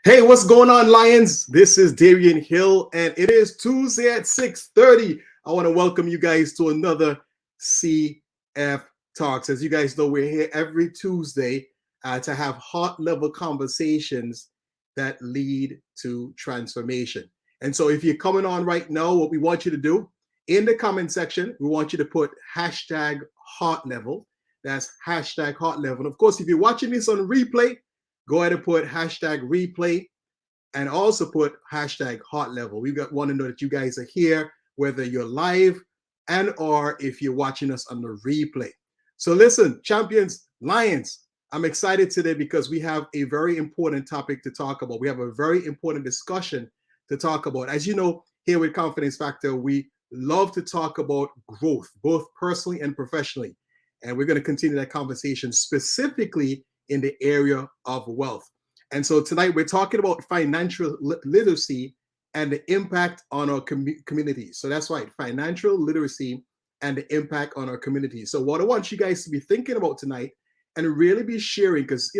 Hey, what's going on, Lions? This is Darian Hill, and it is Tuesday at 6:30. I want to welcome you guys to another CF Talks. As you guys know, we're here every Tuesday to have heart-level conversations that lead to transformation. And so if you're coming on right now, what we want you to do, in the comment section, we want you to put hashtag heart level. That's hashtag heart level. Of course, if you're watching this on replay, go ahead and put hashtag replay and also put hashtag heart level. We want to know that you guys are here, whether you're live and or if you're watching us on the replay. So listen, champions, Lions, I'm excited today because we have a very important topic to talk about. We have a very important discussion to talk about. As you know, here with Confidence Factor, we love to talk about growth, both personally and professionally. And we're going to continue that conversation specifically in the area of wealth. And so tonight we're talking about financial literacy and the impact on our communities. So that's right, financial literacy and the impact on our communities. So what I want you guys to be thinking about tonight and really be sharing, because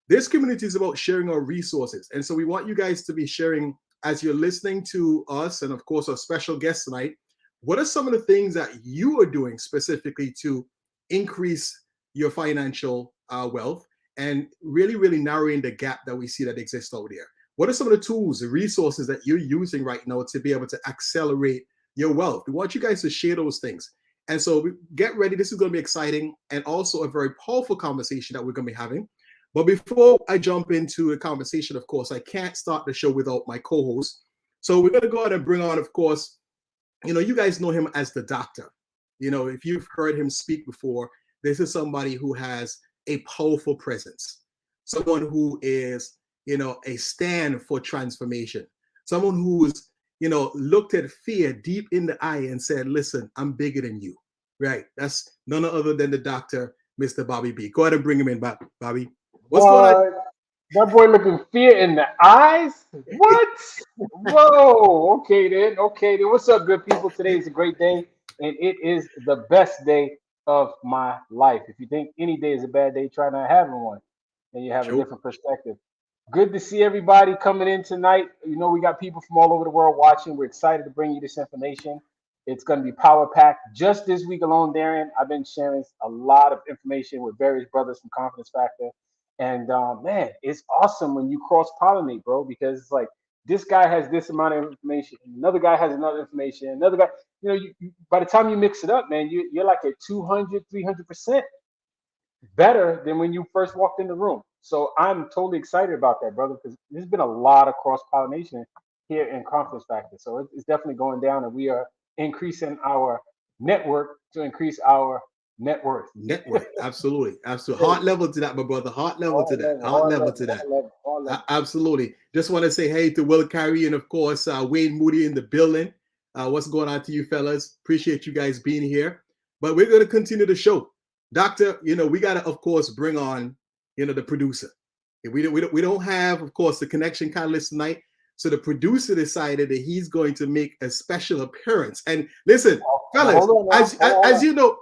this community is about sharing our resources. And so we want you guys to be sharing as you're listening to us and of course our special guest tonight. What are some of the things that you are doing specifically to increase your financial wealth and really narrowing the gap that we see that exists out there? What are some of the tools, the resources that you're using right now to be able to accelerate your wealth? We want you guys to share those things. And so get ready. This is going to be exciting and also a very powerful conversation that we're going to be having. But before I jump into the conversation, of course, I can't start the show without my co-host. So we're going to go ahead and bring on, of course, you guys know him as the doctor. If you've heard him speak before, this is somebody who has a powerful presence, someone who is, a stand for transformation, someone who's, looked at fear deep in the eye and said, listen, I'm bigger than you, right? That's none other than the doctor, Mr. Bobby B. Go ahead and bring him in, Bobby. What's going on? That boy looking fear in the eyes? What? Whoa. Okay then. What's up, good people? Today is a great day, and it is the best day of my life. If you think any day is a bad day, try not having one, and you have a different perspective. Good to see everybody coming in tonight. We got people from all over the world watching. We're excited to bring you this information. It's going to be power packed. Just this week alone, Darren, I've been sharing a lot of information with various brothers from Confidence Factor. And man, it's awesome when you cross pollinate, bro, because it's like this guy has this amount of information, another guy has another information, another guy, by the time you mix it up, man, you're like at 200, 300% better than when you first walked in the room. So I'm totally excited about that, brother, because there's been a lot of cross pollination here in Confidence Factor. So it's definitely going down, and we are increasing our network to increase our net worth. Absolutely. Heart level to that, my brother. Heart level to that. Absolutely. Just want to say hey to Will Carey and of course Wayne Moody in the building. What's going on to you fellas? Appreciate you guys being here. But we're going to continue the show. Doctor, we got to of course bring on the producer. We don't have of course the connection catalyst tonight. So the producer decided that he's going to make a special appearance. And listen, fellas, as you know,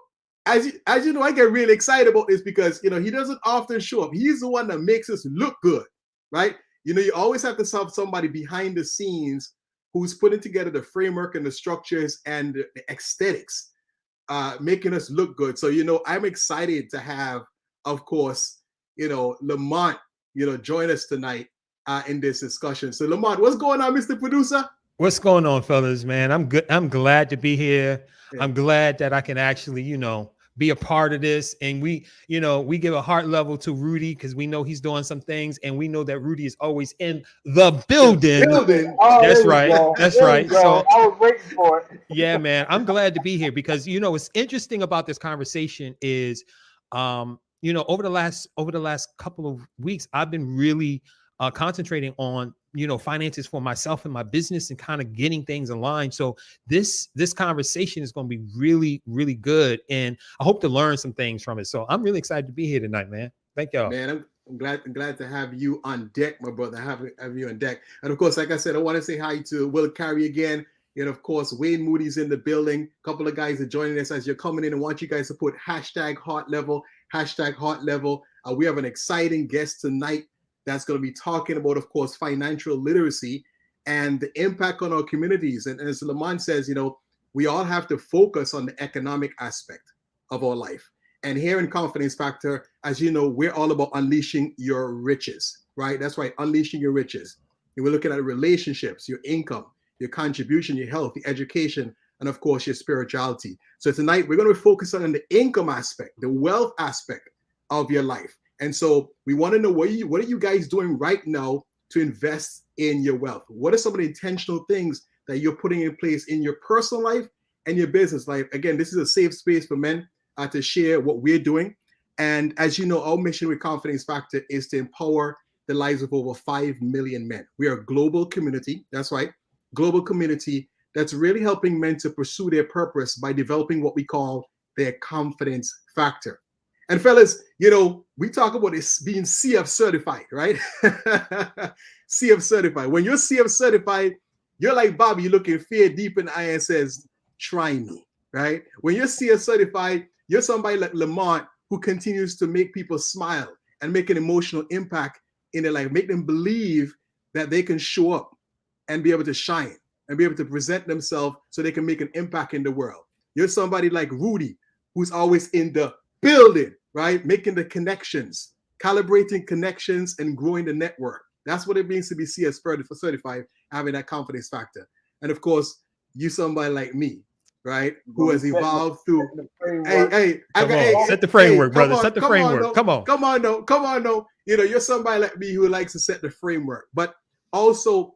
I get really excited about this because he doesn't often show up. He's the one that makes us look good, right? You always have to have somebody behind the scenes who's putting together the framework and the structures and the aesthetics, making us look good. So I'm excited to have, of course, Lamont, join us tonight in this discussion. So Lamont, what's going on, Mr. Producer? What's going on, fellas, man? I'm good. I'm glad to be here. Yeah. I'm glad that I can actually, be a part of this. And we give a heart level to Rudy because we know he's doing some things, and we know that Rudy is always in the building. Oh, that's right. That's right. So I was waiting for it. Yeah, man. I'm glad to be here because what's interesting about this conversation is, over the last couple of weeks, I've been really concentrating on finances for myself and my business and kind of getting things aligned. So this conversation is going to be really, really good, and I hope to learn some things from it. So I'm really excited to be here tonight, man. Thank y'all. Man, I'm glad to have you on deck, my brother. Have you on deck. And of course, like I said, I want to say hi to Will Carey again. And of course, Wayne Moody's in the building. A couple of guys are joining us as you're coming in. And want you guys to put hashtag heart level. We have an exciting guest tonight. that's going to be talking about, of course, financial literacy and the impact on our communities. And as Lamont says, we all have to focus on the economic aspect of our life. And here in Confidence Factor, as you know, we're all about unleashing your riches, right? That's right, unleashing your riches. And we're looking at relationships, your income, your contribution, your health, your education, and of course, your spirituality. So tonight, we're going to focus on the income aspect, the wealth aspect of your life. And so we want to know what are you guys doing right now to invest in your wealth? What are some of the intentional things that you're putting in place in your personal life and your business life? Again, this is a safe space for men to share what we're doing. And as you know, our mission with Confidence Factor is to empower the lives of over 5 million men. We are a global community. That's right. Global community that's really helping men to pursue their purpose by developing what we call their confidence factor. And fellas, we talk about this being CF certified, right? CF certified. When you're CF certified, you're like Bobby, you're looking fear deep in the eye and says, try me, right? When you're CF certified, you're somebody like Lamont who continues to make people smile and make an emotional impact in their life, make them believe that they can show up and be able to shine and be able to present themselves so they can make an impact in the world. You're somebody like Rudy, who's always in the building, right? Making the connections, calibrating connections and growing the network. That's what it means to be CS certified, having that confidence factor. And of course, you somebody like me, right? Who has evolved through. Set the framework, brother. Set the framework. Come on. You're somebody like me who likes to set the framework, but also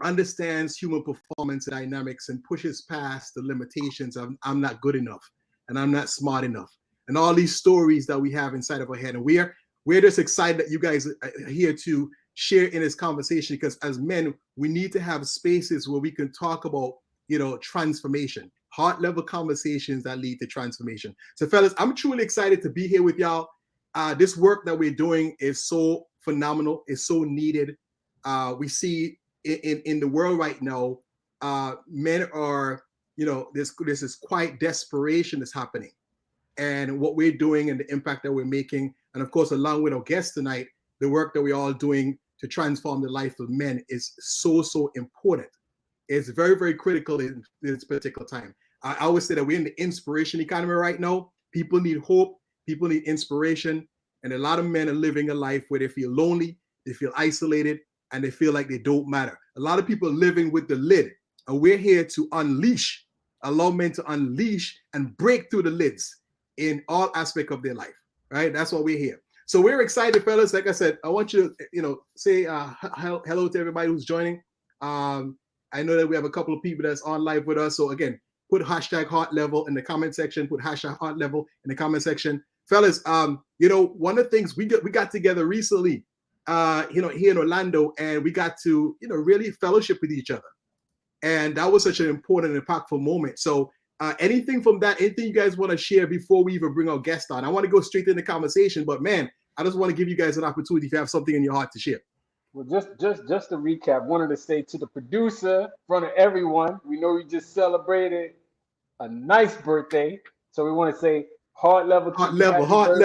understands human performance dynamics and pushes past the limitations of I'm not good enough and I'm not smart enough and all these stories that we have inside of our head. And we're just excited that you guys are here to share in this conversation, because as men, we need to have spaces where we can talk about, transformation, heart level conversations that lead to transformation. So fellas, I'm truly excited to be here with y'all. This work that we're doing is so phenomenal. It's so needed. We see in the world right now, men are, this is quite desperation that's happening. And what we're doing and the impact that we're making, and of course, along with our guests tonight, the work that we're all doing to transform the life of men is so important. It's very, very critical in this particular time. I always say that we're in the inspiration economy right now. People need hope. People need inspiration. And a lot of men are living a life where they feel lonely, they feel isolated, and they feel like they don't matter. A lot of people are living with the lid, and we're here to allow men to unleash and break through the lids in all aspects of their life, right? That's why we're here. So we're excited, fellas. Like I said, I want you to, say hello to everybody who's joining. I know that we have a couple of people that's on live with us. So again, put hashtag heart level in the comment section, put hashtag heart level in the comment section. Fellas, one of the things we got together recently, here in Orlando, and we got to, really fellowship with each other. And that was such an important and impactful moment. So anything from that, anything you guys want to share before we even bring our guest on? I want to go straight in the conversation, but man, I just want to give you guys an opportunity if you have something in your heart to share. Well, just to recap, wanted to say to the producer, in front of everyone, we know we just celebrated a nice birthday. So we want to say heart level to my brother. Heart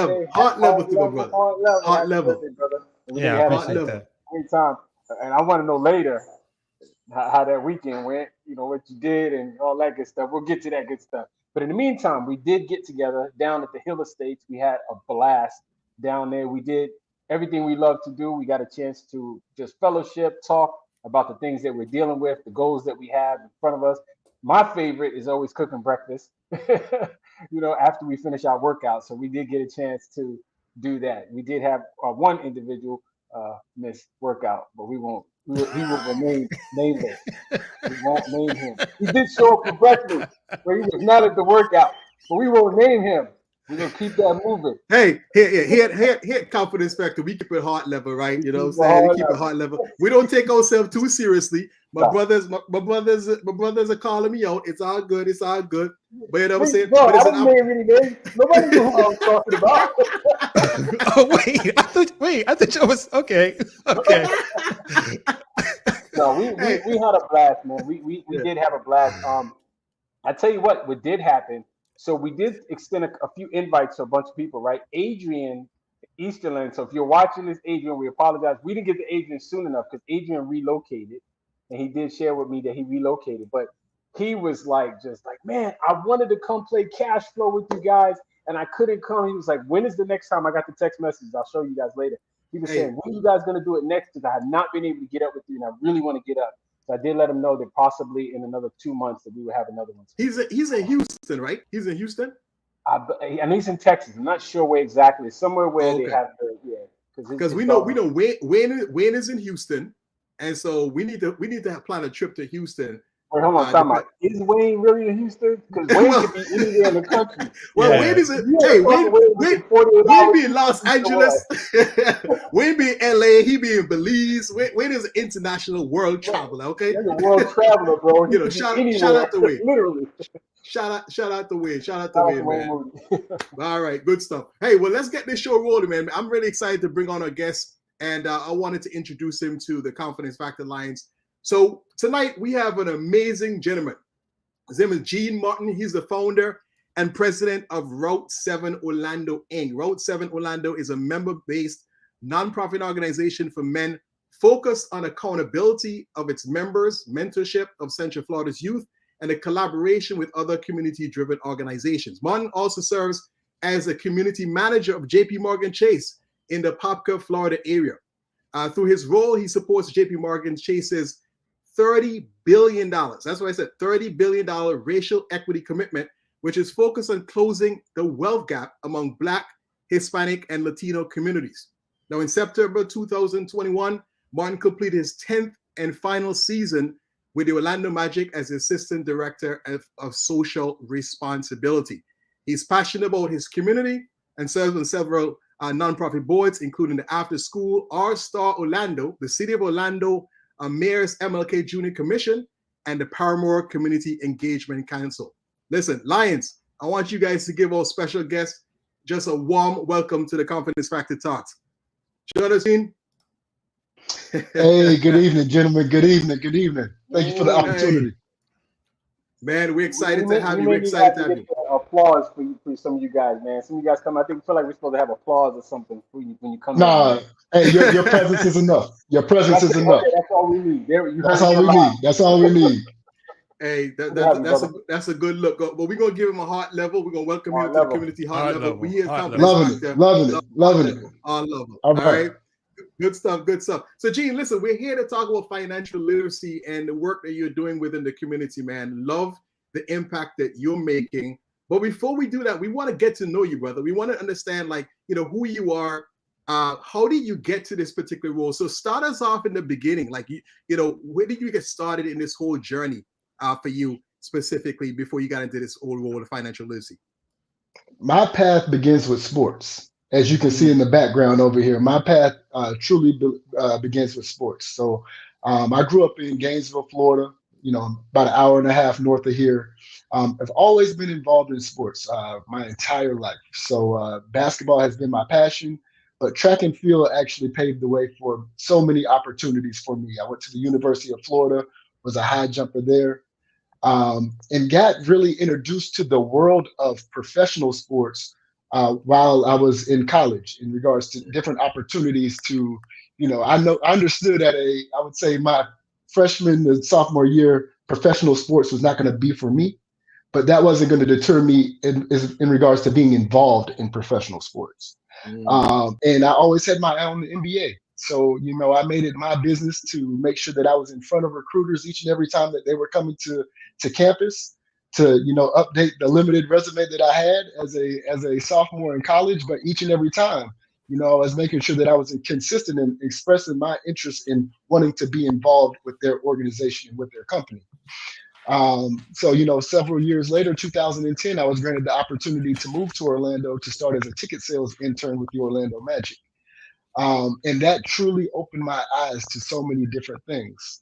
level. Brother. Yeah, I appreciate that. Great time. And I want to know later how that weekend went, what you did and all that good stuff. We'll get to that good stuff. But in the meantime, we did get together down at the Hill Estates. We had a blast down there. We did everything we love to do. We got a chance to just fellowship, talk about the things that we're dealing with, the goals that we have in front of us. My favorite is always cooking breakfast, after we finish our workout. So we did get a chance to do that. We did have one individual miss workout, but he will remain nameless. We won't name him. He did show up for breakfast, but he was not at the workout. But we won't name him. We're gonna keep that moving. Hey, here, confidence factor. We keep it heart level, right? You know what I'm saying? We keep it heart level. We don't take ourselves too seriously. My brothers are calling me out. It's all good. But you know what I'm saying? Bro, I didn't name any names. Nobody knew who I was talking about. Oh wait, I thought you was okay. Okay. No, we had a blast, man. We did have a blast. I tell you what did happen. So we did extend a few invites to a bunch of people, right? Adrian Easterland. So if you're watching this, Adrian, we apologize. We didn't get to Adrian soon enough because Adrian relocated, and he did share with me that he relocated. But he was like, just like, man, I wanted to come play cash flow with you guys, and I couldn't come. He was like, when is the next time? I got the text message. I'll show you guys later. He was saying, when are you guys going to do it next? Because I have not been able to get up with you, and I really want to get up. So I did let him know that possibly in another 2 months that we would have another one. He's in Houston, right? He's in Houston. And he's in Texas. I'm not sure where exactly. Somewhere where they have the because we know Wayne is in Houston, and so we need to plan a trip to Houston. Wait, hold on, time out. Is Wayne really in Houston? Because Wayne could be anywhere in the country. Well, Wayne is Wayne be in Los Angeles. Wayne be in LA. He be in Belize. Wayne is an international world traveler. Okay, he's a world traveler, bro. You know, shout out to Wayne. Literally. Shout out to Wayne. Shout out to Wayne, man. All right, good stuff. Hey, well, let's get this show rolling, man. I'm really excited to bring on our guest, and I wanted to introduce him to the Confidence Factor Alliance. So tonight we have an amazing gentleman. His name is Eugene Martin. He's the founder and president of Route 7 Orlando, Inc. Route 7 Orlando is a member-based nonprofit organization for men focused on accountability of its members, mentorship of Central Florida's youth, and a collaboration with other community-driven organizations. Martin also serves as a community manager of JPMorgan Chase in the Popka, Florida area. Through his role, he supports JPMorgan Chase's $30 billion. That's what I said, $30 billion racial equity commitment, which is focused on closing the wealth gap among Black, Hispanic, and Latino communities. Now, in September 2021, Martin completed his 10th and final season with the Orlando Magic as Assistant Director of Social Responsibility. He's passionate about his community and serves on several nonprofit boards, including the After School R-Star Orlando, the City of Orlando Mayor's MLK Jr. Commission, and the Paramore Community Engagement Council. Listen, Lions, I want you guys to give our special guest just a warm welcome to the Confidence Factor Talks. Jonathan. Hey, good evening, gentlemen. Good evening. Good evening. Thank you for the opportunity. Man, we're excited to have you. We're excited to have you. Applause for some of you guys, man. Some of you guys come. I think feel like we're supposed to have applause or something for you when you come. Nah, hey, your presence is enough. Your presence is enough. Okay, that's all we need. That's all we need. That's all we need. Hey, that's a good look. But we're gonna give him a heart level. We're gonna welcome you to the community heart level. We here loving it. On level. All right. Good stuff. So, Gene, listen, we're here to talk about financial literacy and the work that you're doing within the community, man. Love the impact that you're making. But before we do that, we want to get to know you, brother. We want to understand, who you are. How did you get to this particular role? So start us off in the beginning. Where did you get started in this whole journey for you specifically before you got into this whole role of financial literacy? My path begins with sports. As you can see in the background over here, my path truly begins with sports. So I grew up in Gainesville, Florida, about an hour and a half north of here. I've always been involved in sports my entire life. So basketball has been my passion, but track and field actually paved the way for so many opportunities for me. I went to the University of Florida, was a high jumper there, and got really introduced to the world of professional sports while I was in college in regards to different opportunities to, I understood I would say my freshman and sophomore year, professional sports was not going to be for me, but that wasn't going to deter me in regards to being involved in professional sports. And I always had my eye on the NBA. So, I made it my business to make sure that I was in front of recruiters each and every time that they were coming to campus, to update the limited resume that I had as a sophomore in college. But each and every time, I was making sure that I was consistent in expressing my interest in wanting to be involved with their organization and with their company. So several years later, 2010, I was granted the opportunity to move to Orlando to start as a ticket sales intern with the Orlando Magic. And that truly opened my eyes to so many different things.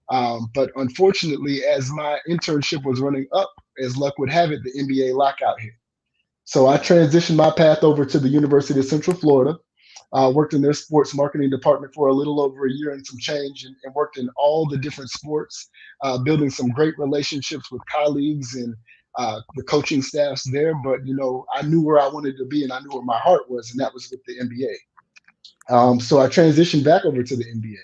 But unfortunately, as my internship was running up, as luck would have it, the NBA lockout hit. So I transitioned my path over to the University of Central Florida, worked in their sports marketing department for a little over a year and some change, and worked in all the different sports, building some great relationships with colleagues and the coaching staffs there. But, I knew where I wanted to be and I knew where my heart was, and that was with the NBA. So I transitioned back over to the NBA.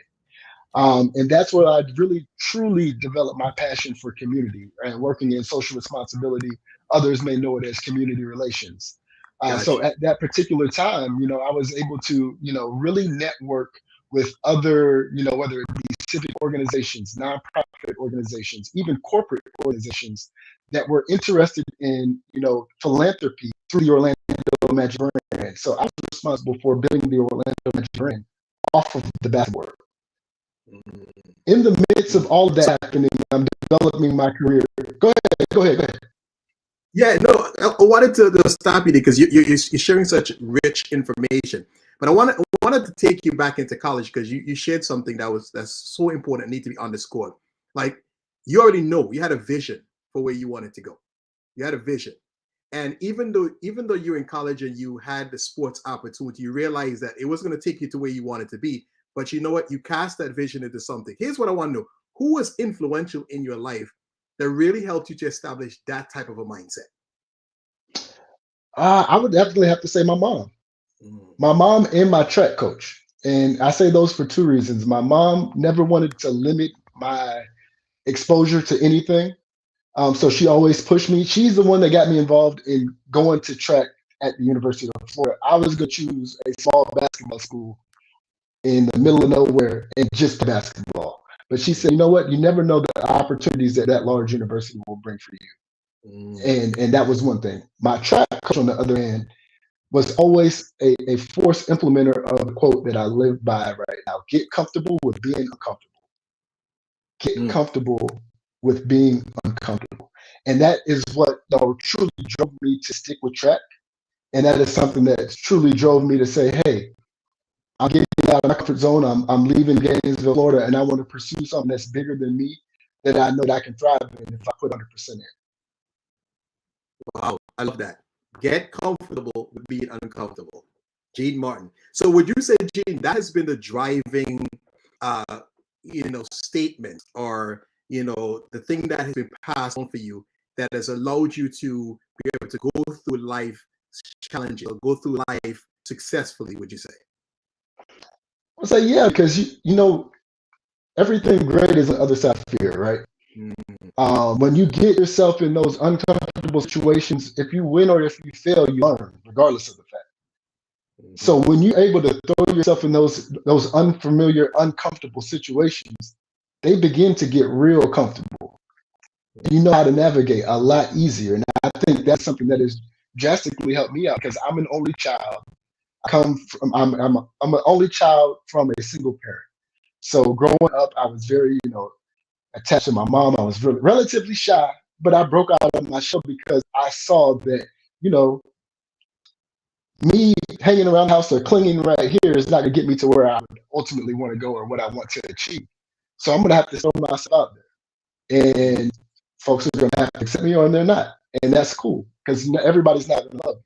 And that's where I really truly developed my passion for community and working in social responsibility. Others may know it as community relations. So Gotcha. at that particular time, I was able to, really network with other, whether it be civic organizations, nonprofit organizations, even corporate organizations that were interested in, philanthropy through the Orlando Magic brand. So I was responsible for building the Orlando Magic brand off of the basketball. In the midst of all of that happening, I'm developing my career. Go ahead. Yeah, no, I wanted to stop you because you're sharing such rich information. But I wanted to take you back into college because you shared something that's so important and need to be underscored. Like you already know you had a vision for where you wanted to go. You had a vision. And even though you're in college and you had the sports opportunity, you realized that it was going to take you to where you wanted to be. But you know what? You cast that vision into something. Here's what I want to know. Who was influential in your life that really helped you to establish that type of a mindset? I would definitely have to say my mom. Mm. My mom and my track coach. And I say those for two reasons. My mom never wanted to limit my exposure to anything. So she always pushed me. She's the one that got me involved in going to track at the University of Florida. I was going to choose a small basketball school in the middle of nowhere and just basketball. But she said, you know what? You never know the opportunities that that large university will bring for you. And that was one thing. My track coach, on the other hand, was always a forced implementer of the quote that I live by right now: get comfortable with being uncomfortable. Get comfortable with being uncomfortable. And that is what truly drove me to stick with track. And that is something that truly drove me to say, hey, I'm getting out of my comfort zone. I'm leaving Gainesville, Florida, and I want to pursue something that's bigger than me that I know that I can thrive in if I put 100% in. Wow, I love that. Get comfortable with being uncomfortable. Gene Martin. So would you say, Gene, that has been the driving statement, or the thing that has been passed on for you that has allowed you to be able to go through life challenges or go through life successfully, would you say? I'll say, yeah, because everything great is on the other side of fear, right? When you get yourself in those uncomfortable situations, if you win or if you fail, you learn, regardless of the fact. So when you're able to throw yourself in those unfamiliar, uncomfortable situations, they begin to get real comfortable. And you know how to navigate a lot easier. And I think that's something that has drastically helped me out because I'm an only child. I'm an only child from a single parent. So growing up, I was very, attached to my mom. I was relatively shy, but I broke out of my shell because I saw that, me hanging around the house or clinging right here is not going to get me to where I would ultimately want to go or what I want to achieve. So I'm going to have to throw myself out there. And folks are going to have to accept me or they're not. And that's cool because everybody's not going to love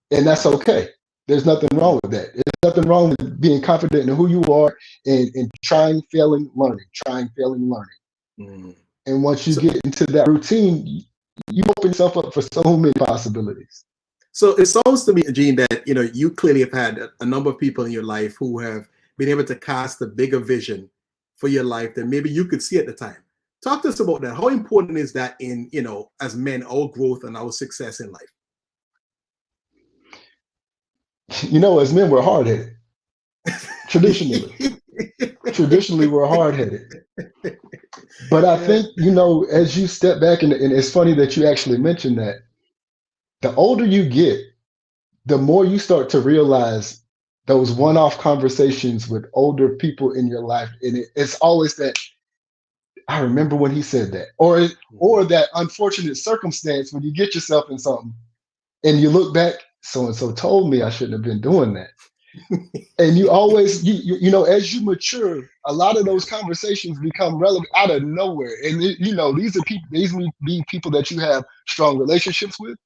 you. And that's okay. There's nothing wrong with that. There's nothing wrong with being confident in who you are and trying, failing, learning, trying, failing, learning. And once you get into that routine, you open yourself up for so many possibilities. So it sounds to me, Gene, that you clearly have had a number of people in your life who have been able to cast a bigger vision for your life than maybe you could see at the time. Talk to us about that. How important is that in, as men, our growth and our success in life? As men, we're hard-headed. Traditionally, we're hard-headed. But I think, as you step back, and it's funny that you actually mentioned that, the older you get, the more you start to realize those one-off conversations with older people in your life. And it's always that, I remember when he said that, or that unfortunate circumstance when you get yourself in something and you look back, so-and-so told me I shouldn't have been doing that. And you always, as you mature, a lot of those conversations become relevant out of nowhere. And these may be people that you have strong relationships with,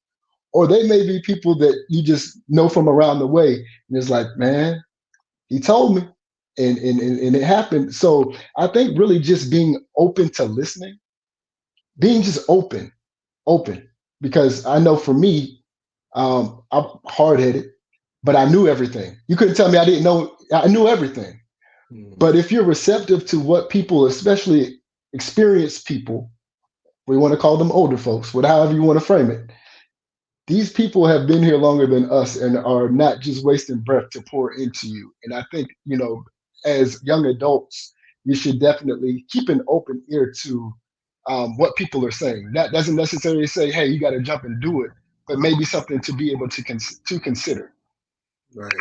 or they may be people that you just know from around the way. And it's like, man, he told me, and it happened. So I think really just being open to listening, being just open, because I know for me, I'm hard-headed. but I knew everything. You couldn't tell me I didn't know. I knew everything. But if you're receptive to what people, especially experienced people, we want to call them older folks, however you want to frame it, these people have been here longer than us and are not just wasting breath to pour into you. And I think, as young adults, you should definitely keep an open ear to what people are saying. That doesn't necessarily say, hey, you got to jump and do it, but maybe something to be able to consider. Right.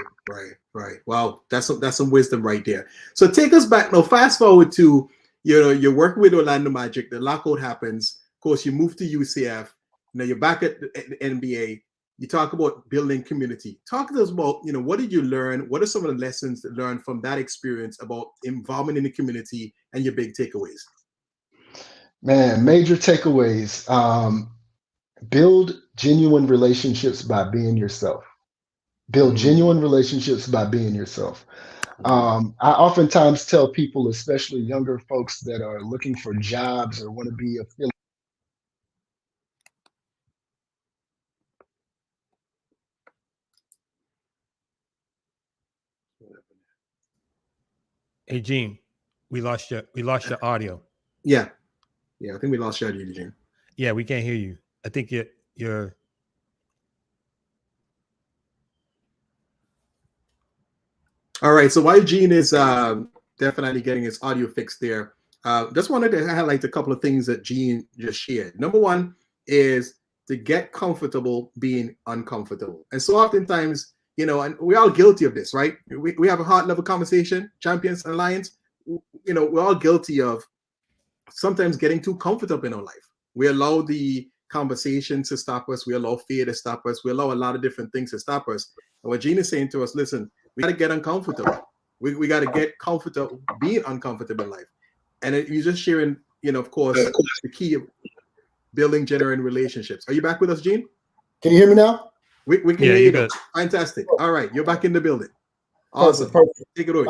Wow, that's some wisdom right there. So take us back now. Fast forward to you're working with Orlando Magic. The lockout happens. Of course, you move to UCF. Now you're back at the NBA. You talk about building community. Talk to us about what did you learn? What are some of the lessons that learned from that experience about involvement in the community and your big takeaways? Man, major takeaways. Build genuine relationships by being yourself. Build genuine relationships by being yourself. I oftentimes tell people, especially younger folks that are looking for jobs or want to be affiliated. Hey, Gene, we lost your audio. Yeah, I think we lost your audio, Eugene. Yeah, we can't hear you. I think you're. All right. So while Eugene is definitely getting his audio fixed there, just wanted to highlight a couple of things that Gene just shared. Number one is to get comfortable being uncomfortable. And so oftentimes, and we're all guilty of this, right? We have a heart level conversation, Champions Alliance. We're all guilty of sometimes getting too comfortable in our life. We allow the conversation to stop us. We allow fear to stop us. We allow a lot of different things to stop us. And what Gene is saying to us, listen, we got to get uncomfortable. We got to get comfortable being uncomfortable in life. And you're just sharing, of course, the key of building genuine relationships. Are you back with us, Gene? Can you hear me now? We can hear you. Good. Fantastic. All right, you're back in the building. Awesome. Perfect. Take it away.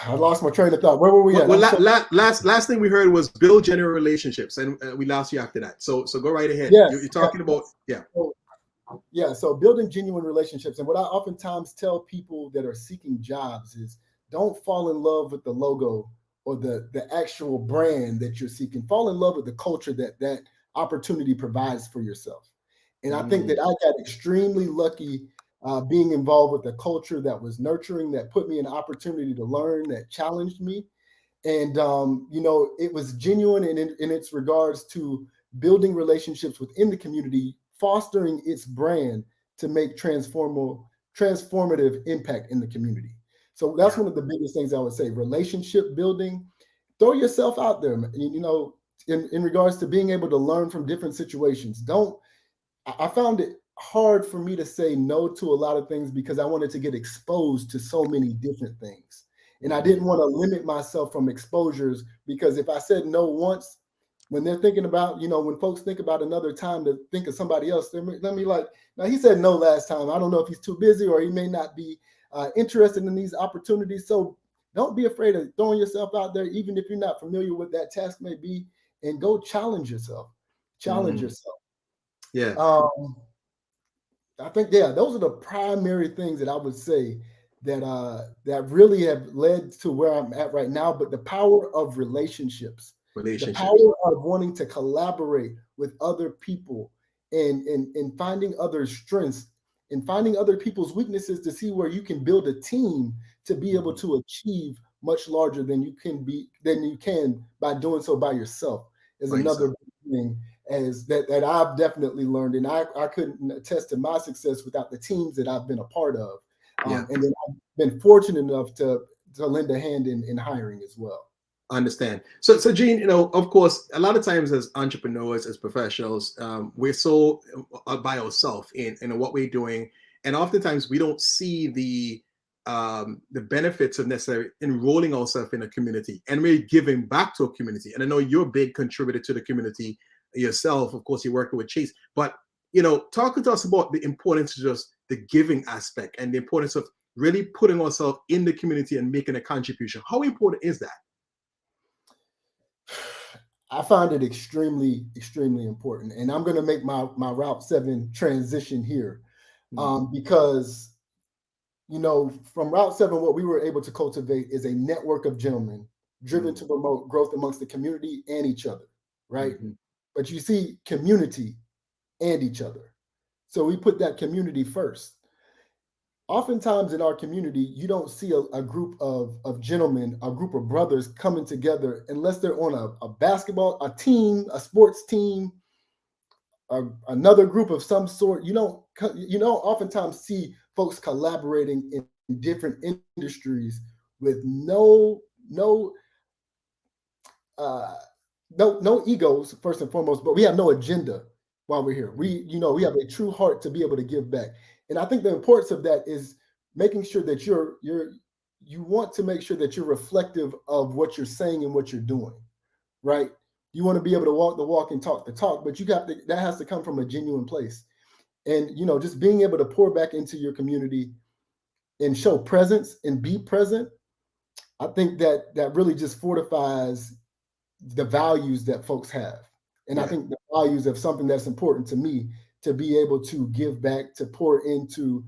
I lost my train of thought. Where were we at? Well, last thing we heard was build genuine relationships, and we lost you after that. So go right ahead. Yes, you're talking about So building genuine relationships, and what I oftentimes tell people that are seeking jobs is don't fall in love with the logo or the actual brand that you're seeking. Fall in love with the culture that opportunity provides for yourself. And I think that I got extremely lucky being involved with a culture that was nurturing, that put me in opportunity to learn, that challenged me. And, it was genuine in its regards to building relationships within the community, fostering its brand to make transformative impact in the community. So that's one of the biggest things I would say. Relationship building, throw yourself out there, in regards to being able to learn from different situations. I found it hard for me to say no to a lot of things because I wanted to get exposed to so many different things. And I didn't want to limit myself from exposures, because if I said no once, when they're thinking about, when folks think about another time to think of somebody else, they're like, now he said no last time. I don't know if he's too busy or he may not be interested in these opportunities. So don't be afraid of throwing yourself out there, even if you're not familiar with that task may be, and go challenge yourself. Yourself. Yeah. I think, those are the primary things that I would say that really have led to where I'm at right now. But the power of relationships. The power of wanting to collaborate with other people and finding other strengths and finding other people's weaknesses to see where you can build a team to be able to achieve much larger than you can by doing so by yourself is another thing that I've definitely learned. And I couldn't attest to my success without the teams that I've been a part of. And then I've been fortunate enough to lend a hand in hiring as well. Understand. So Gene, of course, a lot of times as entrepreneurs, as professionals, we're so by ourselves in what we're doing, and oftentimes we don't see the benefits of necessarily enrolling ourselves in a community and really giving back to a community. And I know you're a big contributor to the community yourself. Of course, you're working with Chase, but talk to us about the importance of just the giving aspect and the importance of really putting ourselves in the community and making a contribution. How important is that? I find it extremely, extremely important. And I'm going to make my Route 7 transition here. Because, you know, from Route 7, what we were able to cultivate is a network of gentlemen driven to promote growth amongst the community and each other, right? But you see community and each other. So we put that community first. Oftentimes in our community, you don't see a group of gentlemen, a group of brothers coming together unless they're on a basketball, a team, a sports team, another group of some sort. You don't oftentimes see folks collaborating in different industries with no egos, first and foremost, but we have no agenda while we're here. We have a true heart to be able to give back. And I think the importance of that is making sure that you want to make sure that you're reflective of what you're saying and what you're doing, right? You want to be able to walk the walk and talk the talk, but that has to come from a genuine place. And, just being able to pour back into your community and show presence and be present, I think that really just fortifies the values that folks have. And I think the values of something that's important to me, to be able to give back, to pour into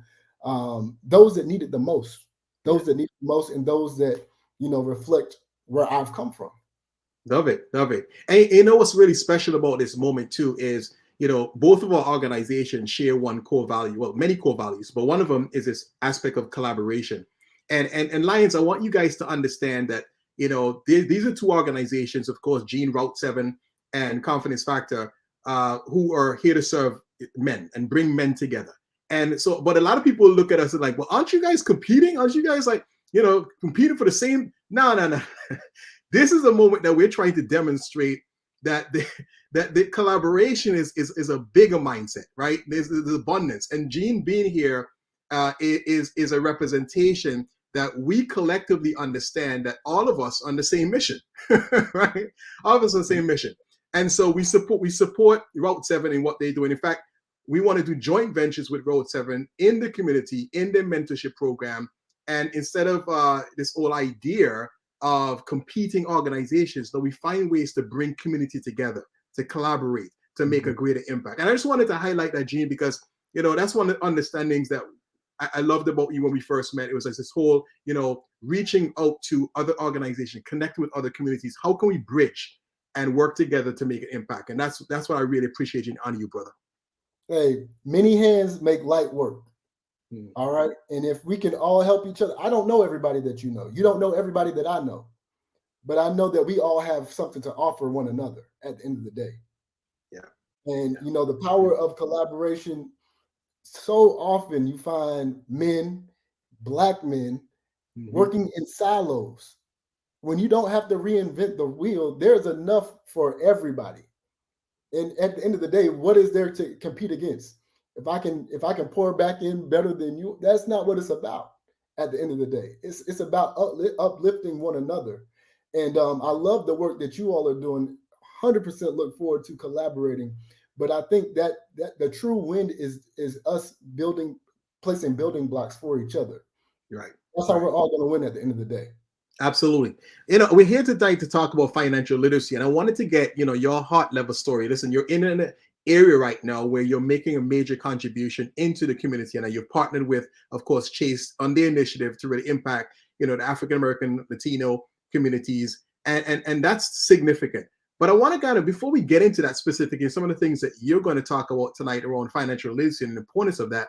those that need it the most, and those that, reflect where I've come from. Love it. And you know what's really special about this moment too is, both of our organizations share one core value, well, many core values, but one of them is this aspect of collaboration. And Lions, I want you guys to understand that, these are two organizations, of course, Gene, Route 7, and Confidence Factor, who are here to serve men and bring men together. And so, but a lot of people look at us and like, well, aren't you guys competing? Aren't you guys like, competing for the same? No. This is a moment that we're trying to demonstrate that the collaboration is a bigger mindset, right? There's abundance. And Gene being here is a representation that we collectively understand that all of us on the same mission, right? All of us on the same mission. And so we support Route 7 in what they're doing. In fact, we want to do joint ventures with Route 7 in the community, in their mentorship program. And instead of this whole idea of competing organizations, that we find ways to bring community together, to collaborate, to make a greater impact. And I just wanted to highlight that, Gene, because, that's one of the understandings that I loved about you when we first met. It was like this whole, reaching out to other organizations, connecting with other communities. How can we bridge and work together to make an impact? And that's what I really appreciate and honor you, brother. Hey, many hands make light work. All right. And if we can all help each other, I don't know everybody that you know. You don't know everybody that I know. But I know that we all have something to offer one another at the end of the day. Yeah. And, the power of collaboration, so often you find men, Black men, working in silos. When you don't have to reinvent the wheel, there's enough for everybody. And at the end of the day, what is there to compete against? If I can pour back in better than you, that's not what it's about. At the end of the day, it's about uplifting one another. And I love the work that you all are doing. 100% look forward to collaborating. But I think that the true win is us placing building blocks for each other. Right. That's how we're all going to win at the end of the day. Absolutely. We're here tonight to talk about financial literacy, and I wanted to get, your heart level story. Listen, you're in an area right now where you're making a major contribution into the community, and you've partnered with, of course, Chase on their initiative to really impact, the African American, Latino communities, and that's significant. But I want to kind of, before we get into that specifically, some of the things that you're going to talk about tonight around financial literacy and the importance of that,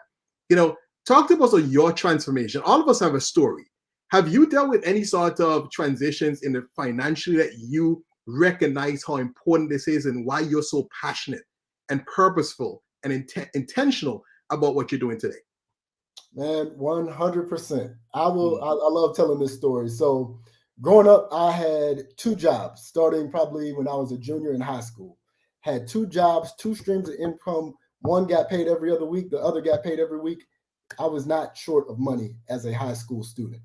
talk to us on your transformation. All of us have a story. Have you dealt with any sort of transitions in the financially that you recognize how important this is and why you're so passionate and purposeful and intentional about what you're doing today? Man, 100%. I love telling this story. So growing up, I had two jobs, starting probably when I was a junior in high school. Had two jobs, two streams of income. One got paid every other week. The other got paid every week. I was not short of money as a high school student.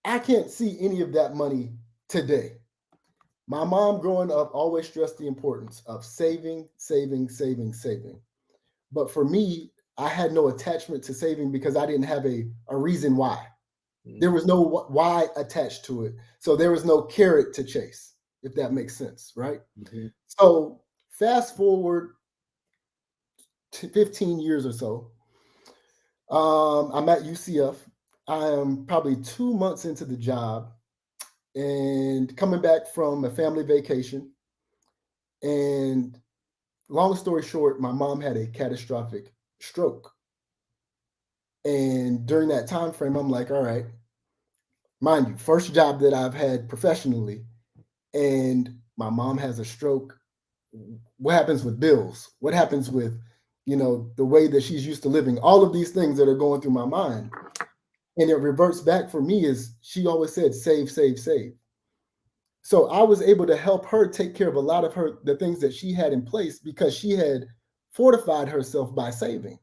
I can't see any of that money today. My mom growing up always stressed the importance of saving. But for me, I had no attachment to saving because I didn't have a reason why. There was no why attached to it. So there was no carrot to chase, if that makes sense, right? So fast forward 15 years or so. I'm at UCF. I am probably 2 months into the job and coming back from a family vacation. And long story short, my mom had a catastrophic stroke. And during that time frame, I'm like, all right, mind you, first job that I've had professionally, and my mom has a stroke. What happens with bills? What happens with, the way that she's used to living? All of these things that are going through my mind. And it reverts back for me is she always said, save, save, save. So I was able to help her take care of a lot of the things that she had in place because she had fortified herself by saving.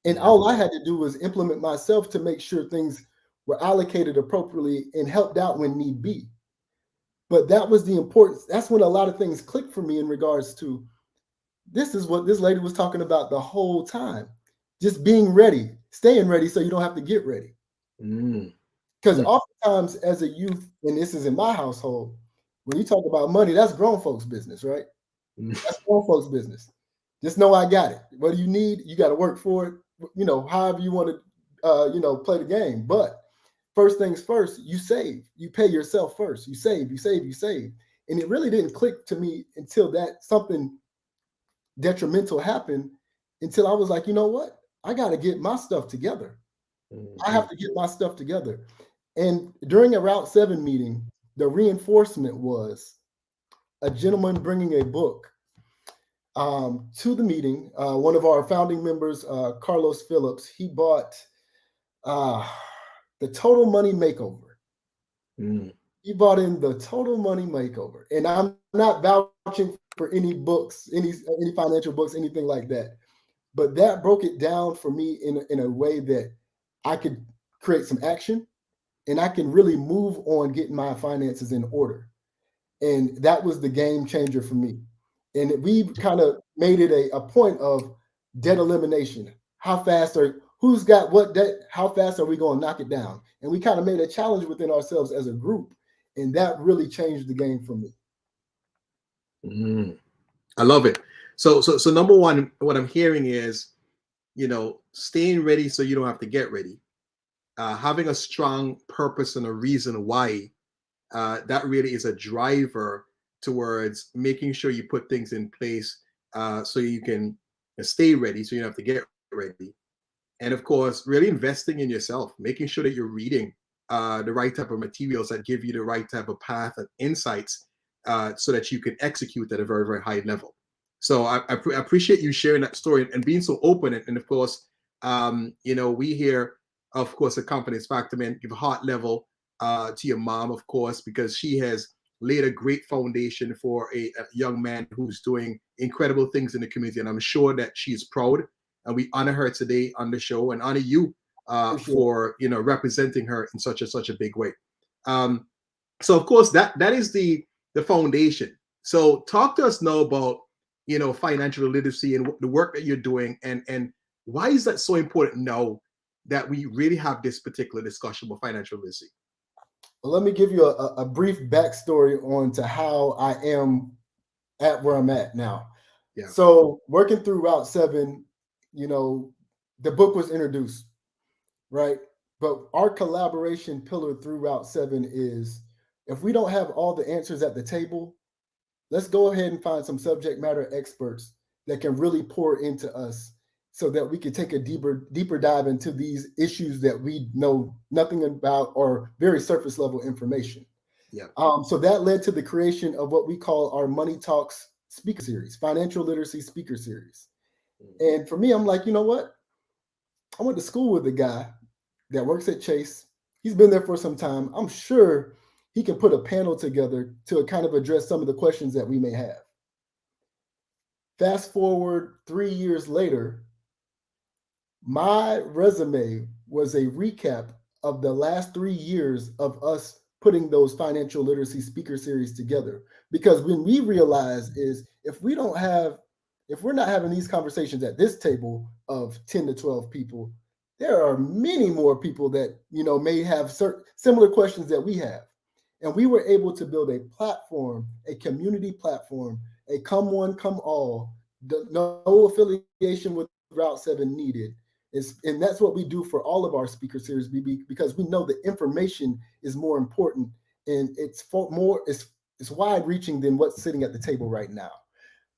And all I had to do was implement myself to make sure things were allocated appropriately and helped out when need be. But that was the importance. That's when a lot of things clicked for me in regards to this is what this lady was talking about the whole time. Just being ready, staying ready so you don't have to get ready. Because oftentimes as a youth, and this is in my household, when you talk about money, that's grown folks' business, right? That's grown folks' business. Just know I got it. What do you need? You got to work for it. However you want to, play the game. But first things first, you save. You pay yourself first. You save, you save, you save. And it really didn't click to me until that something detrimental happened, until I was like, you know what? I got to get my stuff together. I have to get my stuff together. And during a Route 7 meeting, the reinforcement was a gentleman bringing a book to the meeting. One of our founding members, Carlos Phillips, he bought The Total Money Makeover. He bought in The Total Money Makeover. And I'm not vouching for any books, any financial books, anything like that. But that broke it down for me in a way that I could create some action and I can really move on getting my finances in order. And that was the game changer for me. And we kind of made it a point of debt elimination. Who's got what debt? How fast are we going to knock it down? And we kind of made a challenge within ourselves as a group. And that really changed the game for me. I love it. So number one, what I'm hearing is, staying ready so you don't have to get ready. Having a strong purpose and a reason why, that really is a driver towards making sure you put things in place so you can stay ready so you don't have to get ready. And of course, really investing in yourself, making sure that you're reading the right type of materials that give you the right type of path and insights so that you can execute at a very, very high level. So I appreciate you sharing that story and being so open. And of course, we hear, of course, the confidence factor, man, give a heart level to your mom, of course, because she has laid a great foundation for a young man who's doing incredible things in the community. And I'm sure that she's proud. And we honor her today on the show and honor you for representing her in such a big way. So of course that is the foundation. So talk to us now about financial literacy and the work that you're doing, and why is that so important now that we really have this particular discussion about financial literacy? Well, let me give you a brief backstory on to how I am at where I'm at now. Yeah. So working through Route 7, the book was introduced, right? But our collaboration pillar through Route 7 is, if we don't have all the answers at the table, let's go ahead and find some subject matter experts that can really pour into us so that we can take a deeper dive into these issues that we know nothing about or very surface level information. Yeah. So that led to the creation of what we call our Money Talks speaker series, financial literacy speaker series. And for me, I'm like, you know what? I went to school with a guy that works at Chase. He's been there for some time. I'm sure he can put a panel together to kind of address some of the questions that we may have. Fast forward 3 years later, my resume was a recap of the last 3 years of us putting those financial literacy speaker series together. Because when we realized is if we're not having these conversations at this table of 10 to 12 people, there are many more people that may have similar questions that we have. And we were able to build a platform, a community platform, a come one, come all, No affiliation with Route 7 needed. And that's what we do for all of our speaker series, because we know the information is more important, and it's wide reaching than what's sitting at the table right now.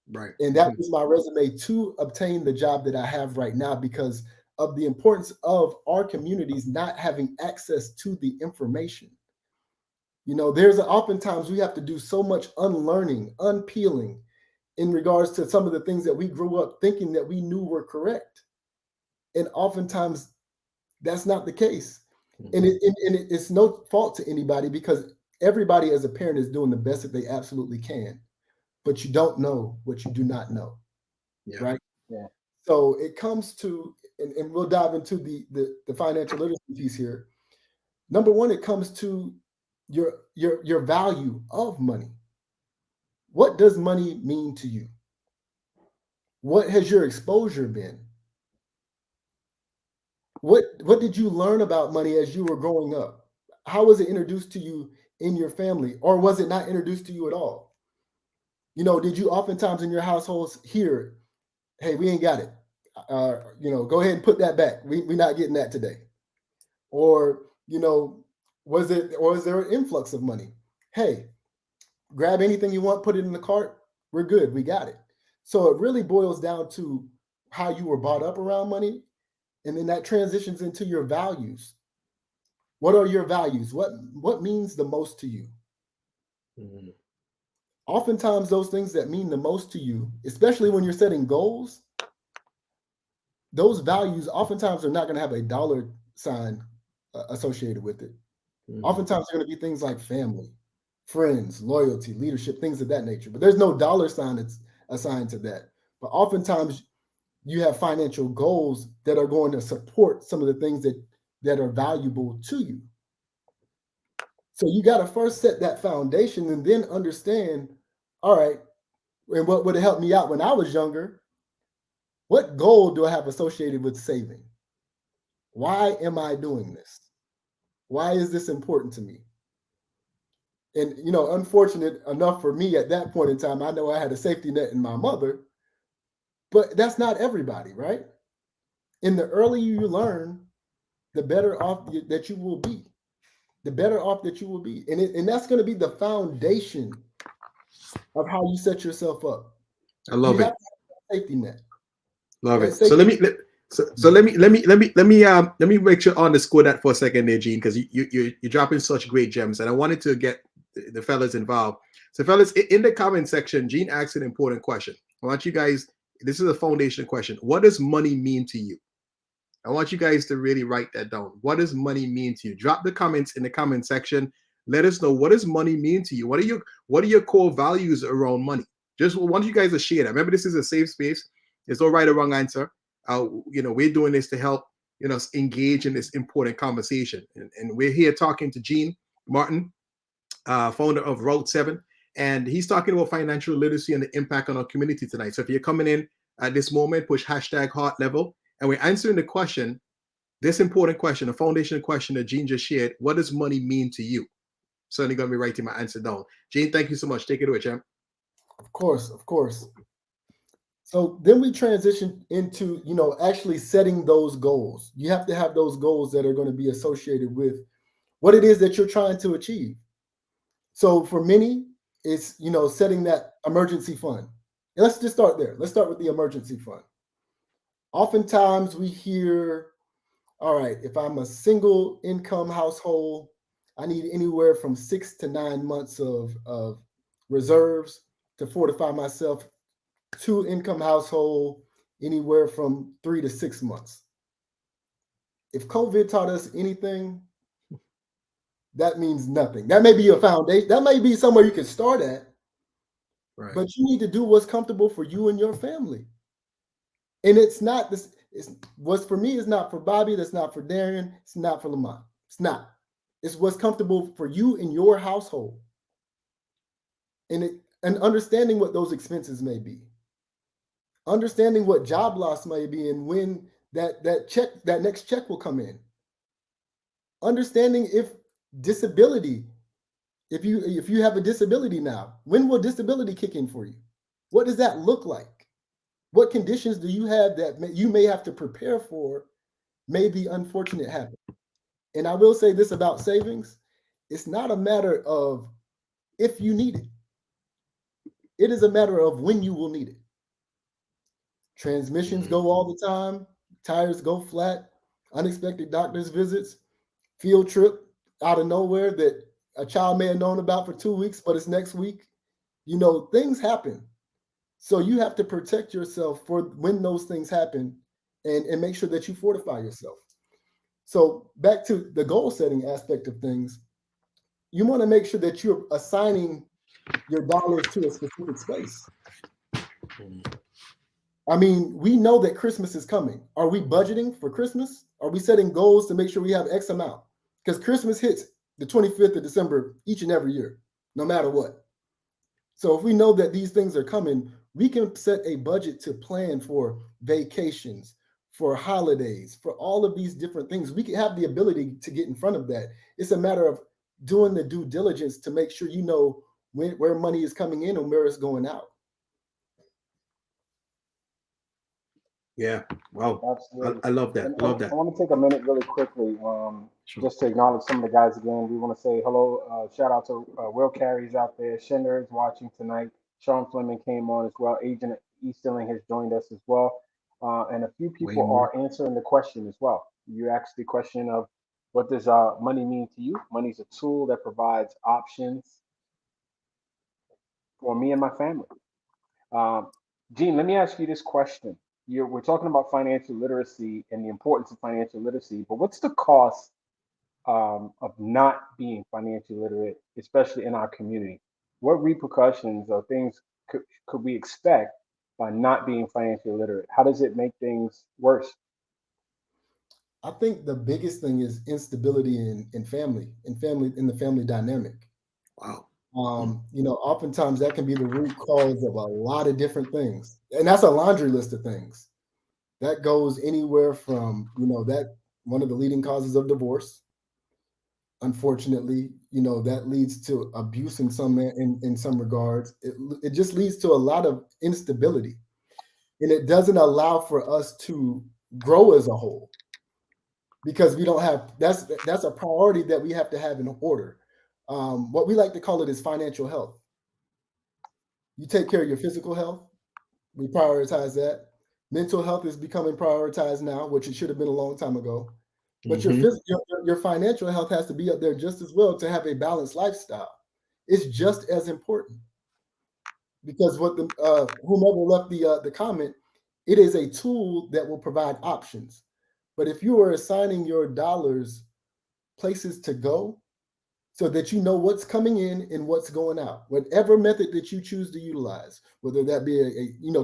Right. And that was my resume to obtain the job that I have right now, because of the importance of our communities not having access to the information. There's oftentimes we have to do so much unlearning, unpeeling in regards to some of the things that we grew up thinking that we knew were correct. And oftentimes that's not the case. And it's no fault to anybody, because everybody as a parent is doing the best that they absolutely can. But you don't know what you do not know. Yeah. Right? Yeah. So it comes to, and we'll dive into the financial literacy piece here. Number one, it comes to your value of money. What does money mean to you? What has your exposure been? What did you learn about money as you were growing up? How was it introduced to you in your family, or was it not introduced to you at all? Did you oftentimes in your households hear, "Hey, we ain't got it. Go ahead and put that back. We're not getting that today." Or, was there an influx of money? "Hey, grab anything you want, put it in the cart. We're good. We got it." So it really boils down to how you were brought up around money. And then that transitions into your values. What are your values? What means the most to you? Mhm. Oftentimes those things that mean the most to you, especially when you're setting goals, those values oftentimes are not going to have a dollar sign associated with it. Oftentimes they're going to be things like family, friends, loyalty, leadership, things of that nature. But there's no dollar sign that's assigned to that. But oftentimes you have financial goals that are going to support some of the things that are valuable to you. So you got to first set that foundation and then understand, all right, and what would have helped me out when I was younger, what goal do I have associated with saving? Why am I doing this? Why is this important to me? And, unfortunate enough for me at that point in time, I know I had a safety net in my mother, but that's not everybody, right? And the earlier you learn, the better off that you will be. The better off that you will be. And that's going to be the foundation of how you set yourself up. I love You it. have to have a safety net. Love That it. So let me make sure I underscore that for a second there, Gene, because you're dropping such great gems, and I wanted to get the fellas involved. So, fellas, in the comment section, Gene asked an important question. I want you guys. This is a foundation question. What does money mean to you? I want you guys to really write that down. What does money mean to you? Drop the comments in the comment section. Let us know, what does money mean to you? What are your core values around money? Just want you guys to share that. Remember, this is a safe space. There's no right or wrong answer. We're doing this to help engage in this important conversation. And we're here talking to Eugene Martin, founder of Route 7, and he's talking about financial literacy and the impact on our community tonight. So if you're coming in at this moment, push hashtag heart level, and we're answering the question, this important question, the foundation question that Gene just shared. What does money mean to you? Certainly going to be writing my answer down. Gene, thank you so much. Take it away, champ. Of course. So then we transition into, actually setting those goals. You have to have those goals that are going to be associated with what it is that you're trying to achieve. So for many, it's, setting that emergency fund. And let's just start there. Let's start with the emergency fund. Oftentimes we hear, all right, if I'm a single income household, I need anywhere from 6 to 9 months of reserves to fortify myself. 2 income household, anywhere from 3 to 6 months. If COVID taught us anything, that means nothing. That may be a foundation. That may be somewhere you can start at, Right. but you need to do what's comfortable for you and your family. And it's not this. What's for me is not for Bobby. That's not for Darian. It's not for Lamont. It's not. It's what's comfortable for you and your household. And understanding what those expenses may be. Understanding what job loss may be and when that next check will come in. Understanding if you have a disability now, when will disability kick in for you? What does that look like? What conditions do you have that you may have to prepare for may be unfortunate happen? And I will say this about savings. It's not a matter of if you need it. It is a matter of when you will need it. Transmissions go all the time, tires go flat, unexpected doctor's visits, field trip out of nowhere that a child may have known about for 2 weeks, but it's next week. Things happen. So you have to protect yourself for when those things happen and make sure that you fortify yourself. So back to the goal setting aspect of things, you want to make sure that you're assigning your dollars to a specific space. I mean, we know that Christmas is coming. Are we budgeting for Christmas? Are we setting goals to make sure we have X amount? Because Christmas hits the 25th of December each and every year, no matter what. So if we know that these things are coming, we can set a budget to plan for vacations, for holidays, for all of these different things. We can have the ability to get in front of that. It's a matter of doing the due diligence to make sure you know where money is coming in and where it's going out. Yeah. Wow. Absolutely. I love that. And I love that. I want to take a minute really quickly, Sure. just to acknowledge some of the guys again. We want to say hello, shout out to Will Carey's out there. Schindler is watching tonight. Sean Fleming came on as well. Agent Easterling has joined us as well. And a few Way people more. are answering the question as well. You asked the question of what does money mean to you? Money is a tool that provides options for me and my family. Um, Gene, let me ask you this question. We're talking about financial literacy and the importance of financial literacy, but what's the cost of not being financially literate, especially in our community? What repercussions or things could we expect by not being financially literate? How does it make things worse? I think the biggest thing is instability in the family dynamic. Wow. Oftentimes that can be the root cause of a lot of different things. And that's a laundry list of things. That goes anywhere from, that one of the leading causes of divorce. Unfortunately, that leads to abuse in some regards. It just leads to a lot of instability. And it doesn't allow for us to grow as a whole because we don't have that's a priority that we have to have in order. What we like to call it is financial health. You take care of your physical health. We prioritize that. Mental health is becoming prioritized now, which it should have been a long time ago. But Mhm. your financial health has to be up there just as well to have a balanced lifestyle. It's just as important because what the whomever left the comment, it is a tool that will provide options. But if you are assigning your dollars places to go, so that you know what's coming in and what's going out, whatever method that you choose to utilize, whether that be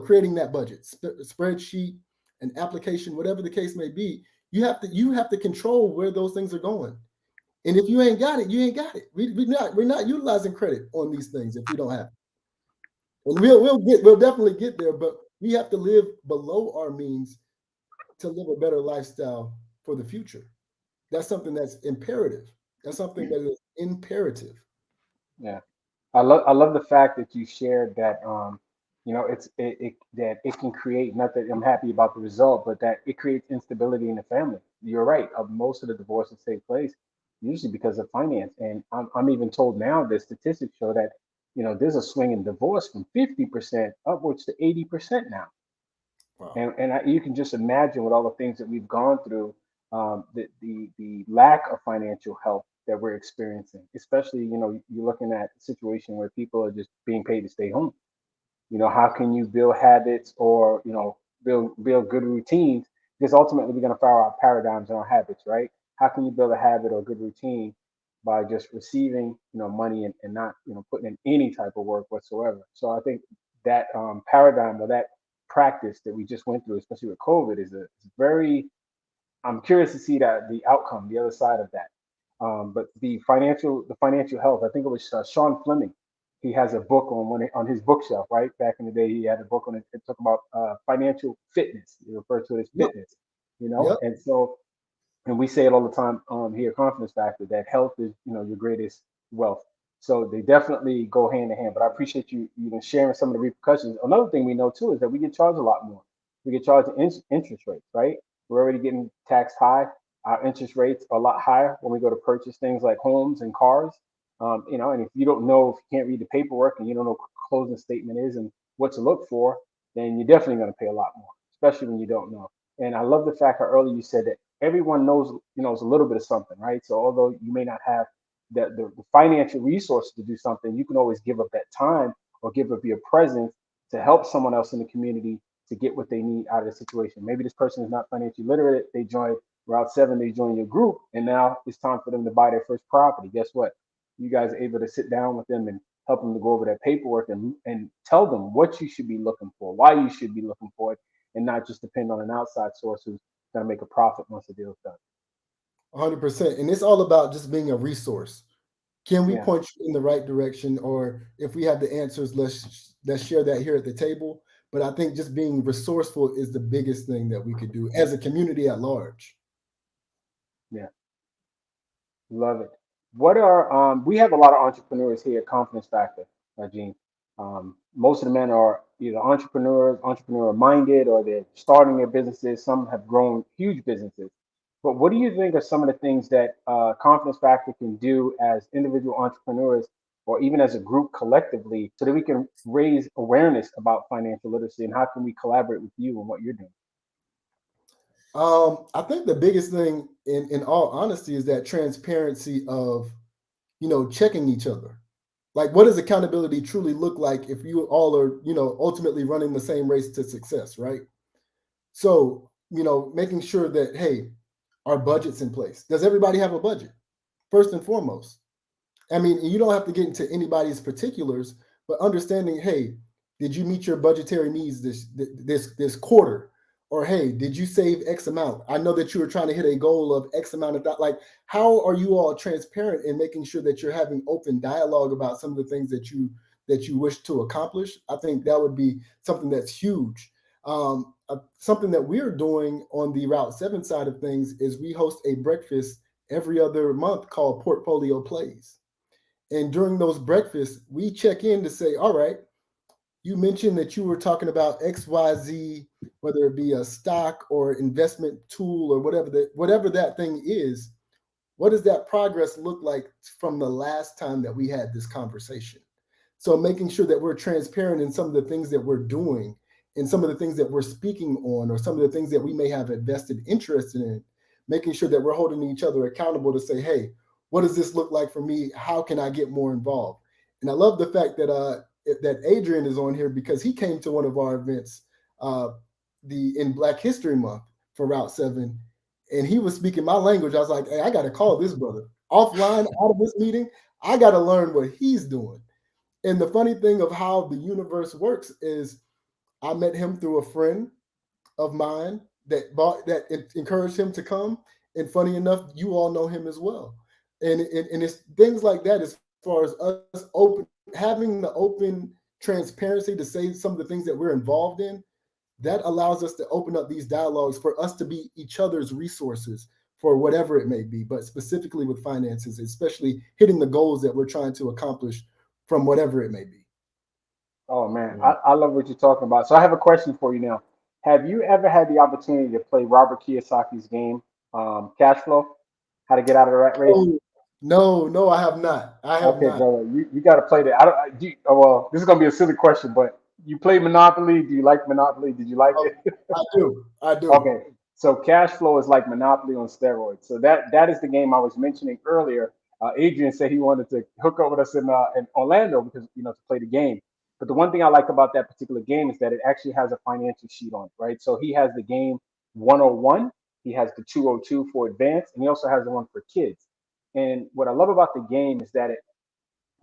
creating that budget, spreadsheet, an application, whatever the case may be, you have to control where those things are going. And if you ain't got it, you ain't got it. We're not utilizing credit on these things if we don't have it. And we'll definitely get there, but we have to live below our means to live a better lifestyle for the future. That's something that's imperative. That's something that is imperative. Yeah. I love the fact that you shared that that it can create, not that I'm happy about the result, but that it creates instability in the family. You're right. Most of the divorces take place usually because of finance, and I'm even told now that statistics show that there's a swing in divorce from 50% upwards to 80% now. Wow. And you can just imagine with all the things that we've gone through, the lack of financial health that we're experiencing, especially you're looking at a situation where people are just being paid to stay home. How can you build habits or build good routines? Because ultimately we're going to follow our paradigms and our habits, right? How can you build a habit or a good routine by just receiving money and not putting in any type of work whatsoever? So I think that paradigm or that practice that we just went through, especially with COVID, is very. I'm curious to see that the outcome, the other side of that. But the financial health. I think it was Sean Fleming. He has a book on his bookshelf. Right back in the day, he had a book on it. It talked about financial fitness. He referred to it as Yep. fitness. Yep. And so, and we say it all the time here at Confidence Factor that health is your greatest wealth. So they definitely go hand in hand. But I appreciate you sharing some of the repercussions. Another thing we know too is that we get charged a lot more. We get charged interest rates, right? We're already getting taxed high. Our interest rates are a lot higher when we go to purchase things like homes and cars. And if you don't know, if you can't read the paperwork and you don't know what closing statement is and what to look for, then you're definitely going to pay a lot more, especially when you don't know. And I love the fact how earlier you said that everyone knows a little bit of something, right? So although you may not have the financial resources to do something, you can always give up that time or give up your presence to help someone else in the community to get what they need out of the situation. Maybe this person is not financially literate. They join Route 7, they join your group, and now it's time for them to buy their first property. Guess what? You guys are able to sit down with them and help them to go over their paperwork and tell them what you should be looking for, why you should be looking for it, and not just depend on an outside source who's going to make a profit once the deal's done. 100%. And it's all about just being a resource. Can we Yeah. point you in the right direction? Or if we have the answers, let's share that here at the table. But I think just being resourceful is the biggest thing that we could do as a community at large. Yeah. Love it. What are we have a lot of entrepreneurs here at Confidence Factor, Gene. Most of the men are either entrepreneurs, entrepreneur minded, or they're starting their businesses. Some have grown huge businesses. But what do you think are some of the things that Confidence Factor can do as individual entrepreneurs, or even as a group collectively, so that we can raise awareness about financial literacy, and how can we collaborate with you and what you're doing? I think the biggest thing, in all honesty, is that transparency of checking each other. Like, what does accountability truly look like if you all are ultimately running the same race to success, right? So making sure that, hey, our budget's in place. Does everybody have a budget? First and foremost. I mean, you don't have to get into anybody's particulars, but understanding, hey, did you meet your budgetary needs this quarter? Or hey, did you save X amount? I know that you were trying to hit a goal of X amount of that. Like, how are you all transparent in making sure that you're having open dialogue about some of the things that you wish to accomplish? I think that would be something that's huge. Something that we're doing on the Route 7 side of things is we host a breakfast every other month called Portfolio Plays. And during those breakfasts, we check in to say, all right, you mentioned that you were talking about XYZ, whether it be a stock or investment tool or whatever that thing is. What does that progress look like from the last time that we had this conversation? So making sure that we're transparent in some of the things that we're doing and some of the things that we're speaking on, or some of the things that we may have a vested interest in, making sure that we're holding each other accountable to say, hey, what does this look like for me? How can I get more involved? And I love the fact that Adrian is on here, because he came to one of our events in Black History Month for Route 7, and he was speaking my language. I was like, hey, I got to call this brother offline out of this meeting. I got to learn what he's doing. And the funny thing of how the universe works is I met him through a friend of mine that encouraged him to come. And funny enough, you all know him as well. And it's things like that, as far as us having the open transparency to say some of the things that we're involved in, that allows us to open up these dialogues for us to be each other's resources for whatever it may be, but specifically with finances, especially hitting the goals that we're trying to accomplish from whatever it may be. Oh man, I love what you're talking about. So I have a question for you now. Have you ever had the opportunity to play Robert Kiyosaki's game, Cash Flow? How to get out of the rat race? Oh, no, I have not. I have Okay, not. brother, you got to play that. I don't. Well, this is gonna be a silly question, but you play Monopoly. Do you like Monopoly? Did you like Oh, it? I do. I do. Okay, so cash flow is like Monopoly on steroids. So that is the game I was mentioning earlier. Adrian said he wanted to hook up with us in Orlando because to play the game. But the one thing I like about that particular game is that it actually has a financial sheet on it, right? So he has the game 101, he has the 202 for advanced, and he also has the one for kids. And what I love about the game is that it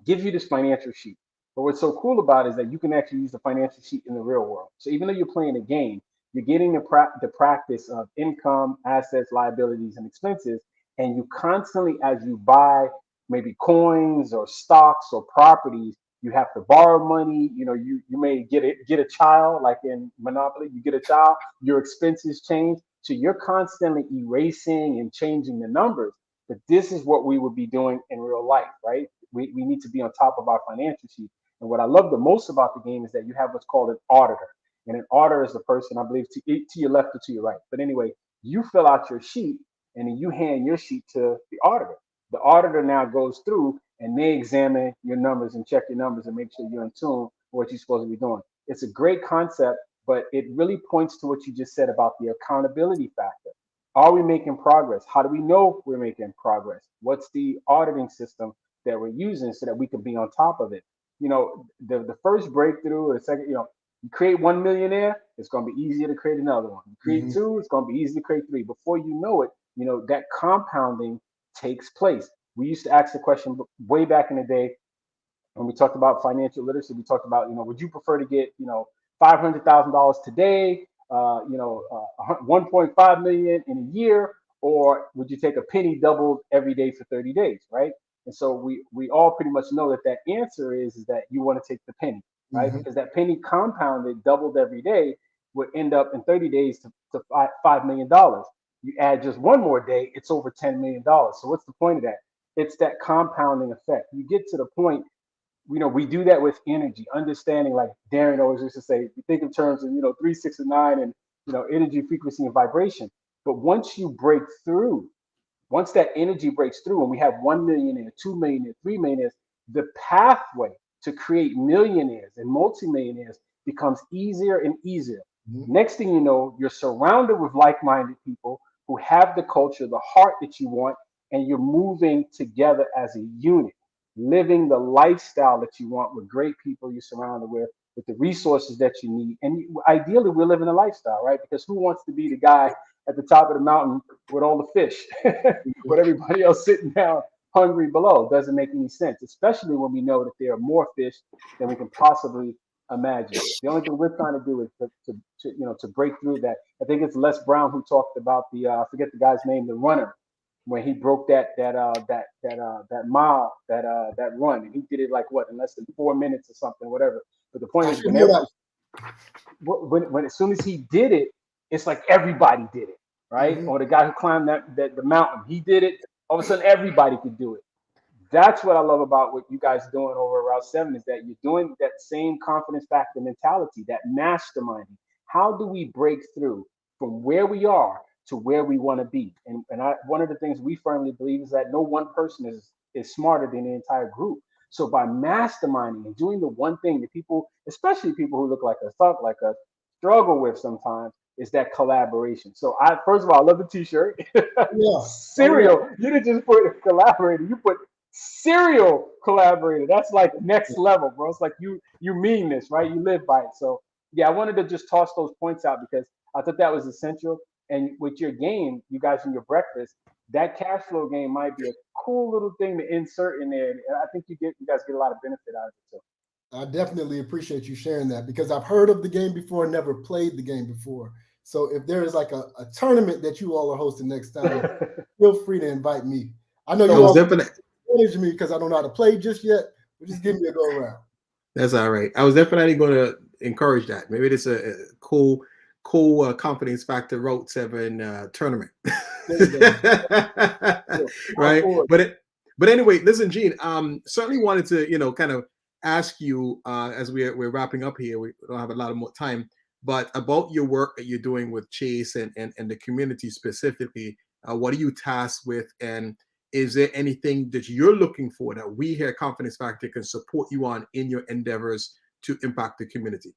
gives you this financial sheet. But what's so cool about it is that you can actually use the financial sheet in the real world. So even though you're playing a game, you're getting the practice of income, assets, liabilities, and expenses. And you constantly, as you buy maybe coins or stocks or properties, you have to borrow money. You may get a child, like in Monopoly, you get a child, your expenses change. So you're constantly erasing and changing the numbers. But this is what we would be doing in real life, right? we need to be on top of our financial sheet. And what I love the most about the game is that you have what's called an auditor. And an auditor is the person, I believe, to your left or to your right. But anyway, you fill out your sheet and then you hand your sheet to the auditor. The auditor now goes through and they examine your numbers and check your numbers and make sure you're in tune with what you're supposed to be doing. It's a great concept, but it really points to what you just said about the accountability factor. Are we making progress? How do we know we're making progress? What's the auditing system that we're using so that we can be on top of it? The first breakthrough or the second, you create 1 millionaire, it's going to be easier to create another one. You create two, it's going to be easy to create three. Before you know it, that compounding takes place. We used to ask the question way back in the day when we talked about financial literacy. We talked about, would you prefer to get, $500,000 today, 1.5 million in a year, or would you take a penny doubled every day for 30 days, right? And so we all pretty much know that answer is that you want to take the penny, right? Because that penny compounded, doubled every day, would end up in 30 days to $5 million. You add just one more day, it's over $10 million. So what's the point of that? It's that compounding effect. You get to the point, we do that with energy, understanding, like Darren always used to say, you think in terms of, 3, 6, and 9 and, energy, frequency, and vibration. But once you break through, once that energy breaks through and we have 1 millionaire, 2 millionaire, 3 millionaires, the pathway to create millionaires and multimillionaires becomes easier and easier. Next thing you know, you're surrounded with like-minded people who have the culture, the heart that you want, and you're moving together as a unit, living the lifestyle that you want with great people you're surrounded with the resources that you need. And ideally, we're living a lifestyle, right? Because who wants to be the guy at the top of the mountain with all the fish, with everybody else sitting down hungry below? It doesn't make any sense, especially when we know that there are more fish than we can possibly imagine. The only thing we're trying to do is to break through that. I think it's Les Brown who talked about I forget the guy's name, the runner, when he broke that mile, that run, and he did it in less than 4 minutes or something, whatever. But the point is, when as soon as he did it, it's like everybody did it, right? Or the guy who climbed the mountain, he did it. All of a sudden, everybody could do it. That's what I love about what you guys are doing over Route 7 is that you're doing that same confidence factor mentality, that masterminding. How do we break through from where we are to where we want to be? And one of the things we firmly believe is that no one person is smarter than the entire group. So by masterminding and doing the one thing that people, especially people who look like us, talk like us, struggle with sometimes, is that collaboration. So first of all, I love the t-shirt. Yeah. Serial. You didn't just put collaborator, you put serial collaborator. That's like next level, bro. It's like you mean this, right? You live by it. So yeah, I wanted to just toss those points out because I thought that was essential. And with your game, you guys in your breakfast, that cash flow game might be a cool little thing to insert in there. And I think you guys get a lot of benefit out of it too. I definitely appreciate you sharing that because I've heard of the game before, never played the game before. So if there is like a tournament that you all are hosting next time, feel free to invite me. I know you all manage me because I don't know how to play just yet, but just give me a go around. That's all right. I was definitely going to encourage that. Maybe it's a cool confidence factor Route 7 tournament. Right. But anyway, listen, Gene, certainly wanted to, kind of ask you as we're wrapping up here, we don't have a lot of more time, but about your work that you're doing with Chase and the community specifically. What are you tasked with? And is there anything that you're looking for that we here at Confidence Factor can support you on in your endeavors to impact the community?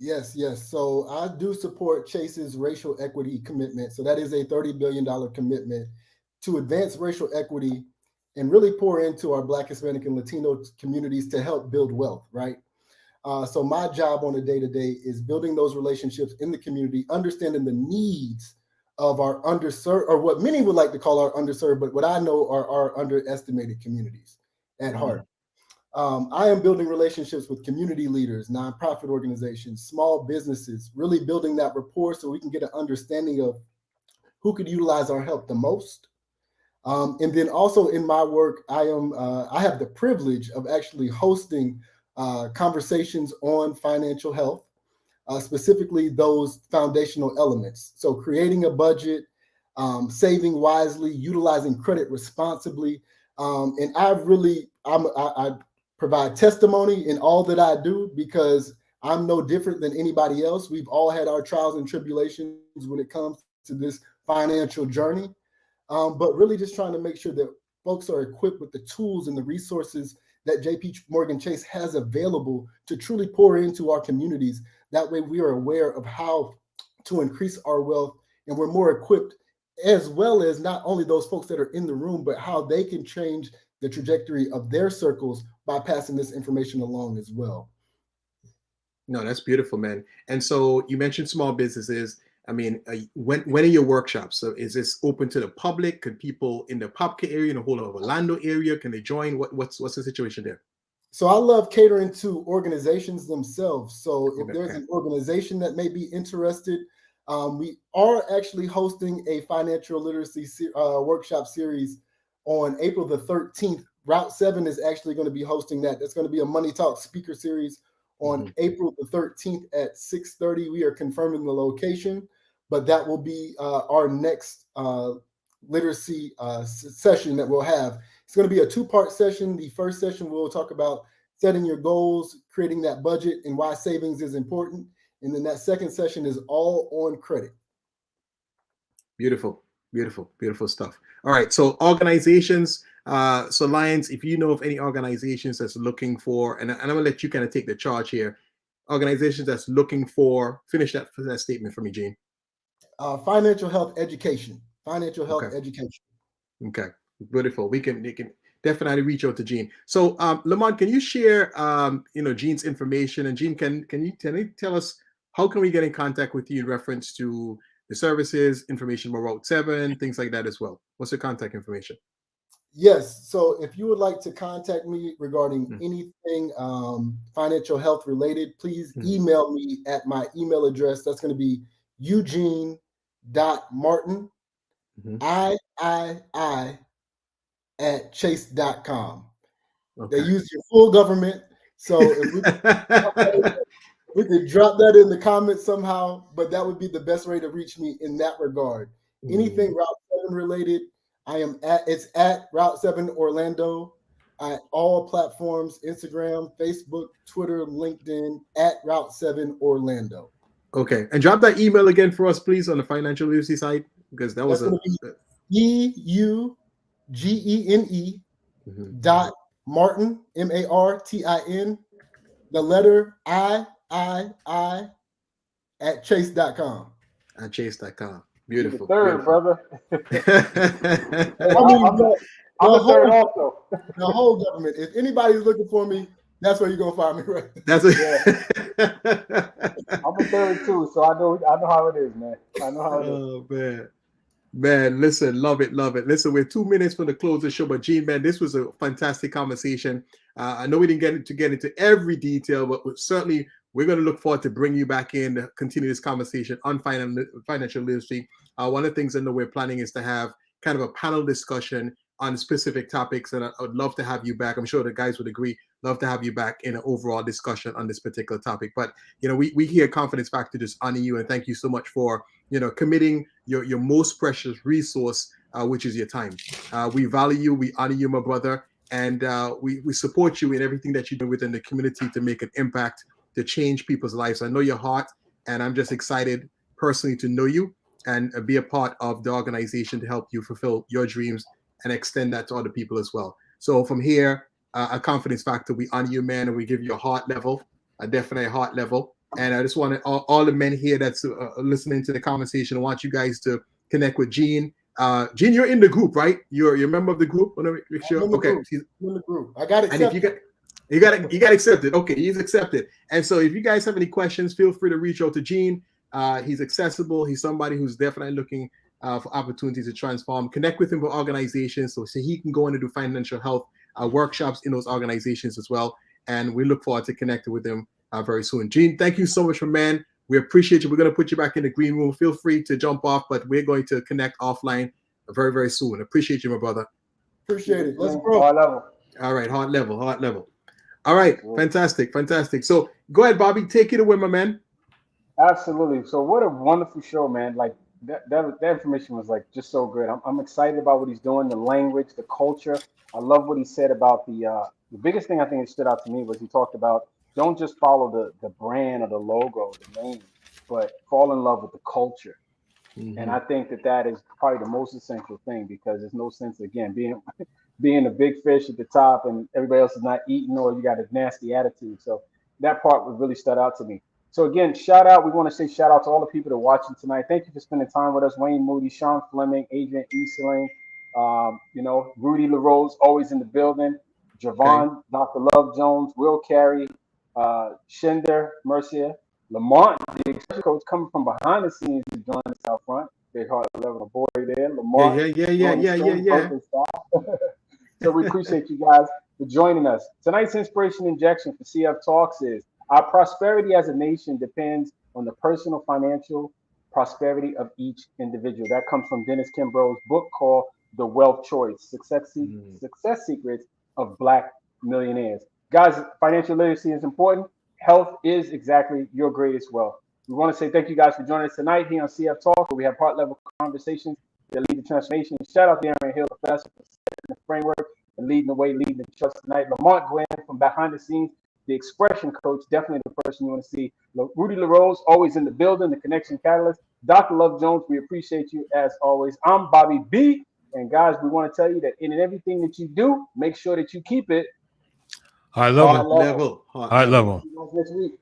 Yes. So I do support Chase's racial equity commitment. So that is a $30 billion commitment to advance racial equity and really pour into our Black, Hispanic, and Latino communities to help build wealth, right? So my job on a day-to-day is building those relationships in the community, understanding the needs of our underserved, or what many would like to call our underserved, but what I know are our underestimated communities at heart. I am building relationships with community leaders, nonprofit organizations, small businesses, really building that rapport so we can get an understanding of who could utilize our help the most. And then also in my work, I have the privilege of actually hosting conversations on financial health, specifically those foundational elements. So creating a budget, saving wisely, utilizing credit responsibly. And I I provide testimony in all that I do because I'm no different than anybody else. We've all had our trials and tribulations when it comes to this financial journey, but really just trying to make sure that folks are equipped with the tools and the resources that JPMorgan Chase has available to truly pour into our communities. That way we are aware of how to increase our wealth, and we're more equipped, as well as not only those folks that are in the room, but how they can change the trajectory of their circles by passing this information along as well. No, that's beautiful, man. And so you mentioned small businesses. I mean, when are your workshops? So is this open to the public? Could people in the Popka area, in the whole of Orlando area, can they join? What's the situation there? So I love catering to organizations themselves. So if Okay. there's an organization that may be interested, we are actually hosting a financial literacy workshop series on April the 13th. Route 7 is actually going to be hosting that. That's going to be a Money Talk speaker series on April the 13th at 6:30. We are confirming the location, but that will be our next literacy session that we'll have. It's going to be a two-part session. The first session we'll talk about setting your goals, creating that budget, and why savings is important. And then that second session is all on credit. Beautiful, beautiful, beautiful stuff. All right, so organizations. So Lions, if you know of any organizations that's looking for, and I'm gonna let you kind of take the charge here. Organizations that's looking for, finish that statement for me, Gene. Financial health education. Financial health education. Okay, beautiful. We can definitely reach out to Gene. So Lamont, can you share Gene's information? And Gene, can you tell us how can we get in contact with you in reference to the services, information about Route 7, things like that as well? What's the contact information? Yes. So if you would like to contact me regarding anything financial health related, please email me at my email address. That's going to be Eugene.Martin, III at chase.com. Okay. They use your full government. So if we could drop that in the comments somehow, but that would be the best way to reach me in that regard. Anything Route 7 related, it's at Route 7 Orlando at all platforms, Instagram, Facebook, Twitter, LinkedIn, at Route 7 Orlando. Okay. And drop that email again for us, please, on the financial literacy side, because that was EUGENE dot Martin, MARTIN, the letter I at chase.com. At chase.com. Beautiful. Third, beautiful. brother. I'm a third also. The whole government. If anybody's looking for me, that's where you're gonna find me, right? That's I'm a third too, so I know how it is, man. I know how it is. Oh man, listen, love it. Listen, we're 2 minutes from the close of the show, but Gene, man, this was a fantastic conversation. I know we didn't get into every detail, but certainly we're going to look forward to bring you back in to continue this conversation on financial literacy. One of the things I know we're planning is to have kind of a panel discussion on specific topics, and I would love to have you back. I'm sure the guys would agree. Love to have you back in an overall discussion on this particular topic. But we here at Confidence Factor just honor you and thank you so much for committing your most precious resource, which is your time. We value you, we honor you, my brother, and we support you in everything that you do within the community to make an impact, to change people's lives. I know your heart, and I'm just excited personally to know you and be a part of the organization to help you fulfill your dreams and extend that to other people as well. So from here, a Confidence Factor, we honor you, man, and we give you a heart level, definitely a heart level. And I just want all the men here that's listening to the conversation, I want you guys to connect with Gene. Gene, you're in the group, right? You're a member of the group. Want to make sure? Okay, I'm in the group. I got accepted. And if you got accepted. Okay, he's accepted. And so if you guys have any questions, feel free to reach out to Gene. He's accessible. He's somebody who's definitely looking for opportunities to transform. Connect with him for organizations so he can go in and do financial health workshops in those organizations as well. And we look forward to connecting with him very soon. Gene, thank you so much, man. We appreciate you. We're going to put you back in the green room. Feel free to jump off, but we're going to connect offline very, very soon. Appreciate you, my brother. Appreciate it. Let's go. Hard level. All right, heart level. All right, fantastic. So go ahead, Bobby. Take it away, my man. Absolutely. So what a wonderful show, man. Like that information was like just so good. I'm excited about what he's doing, the language, the culture. I love what he said about the The biggest thing I think that stood out to me was he talked about don't just follow the brand or the logo, the name, but fall in love with the culture. And I think that is probably the most essential thing, because there's no sense, again, being a big fish at the top and everybody else is not eating, or you got a nasty attitude. So that part would really stood out to me. So again, shout out. We want to say shout out to all the people that are watching tonight. Thank you for spending time with us. Wayne Moody, Sean Fleming, Adrian Easterling, Rudy LaRose, always in the building. Javon, Dr. Love Jones, Will Carey, Shinder, Mercia, Lamont, the expression coach, coming from behind the scenes to join us out front. Big heart level boy there. Lamont. Yeah. So we appreciate you guys for joining us. Tonight's inspiration injection for CF Talks is our prosperity as a nation depends on the personal financial prosperity of each individual. That comes from Dennis Kimbrough's book called The Wealth Choice, Success Secrets of Black Millionaires. Guys, financial literacy is important. Health is exactly your greatest wealth. We want to say thank you guys for joining us tonight here on CF Talk, where we have heart level conversations that lead to transformation. Shout out to Aaron Hill, professor, for setting the framework and leading the way, leading the trust tonight. Lamont Glenn from behind the scenes, the expression coach, definitely the person you want to see. Rudy LaRose, always in the building, the connection catalyst. Dr. Love Jones, we appreciate you as always. I'm Bobby B. And guys, we want to tell you that in everything that you do, make sure that you keep it high level. High level. High level. See you guys next week.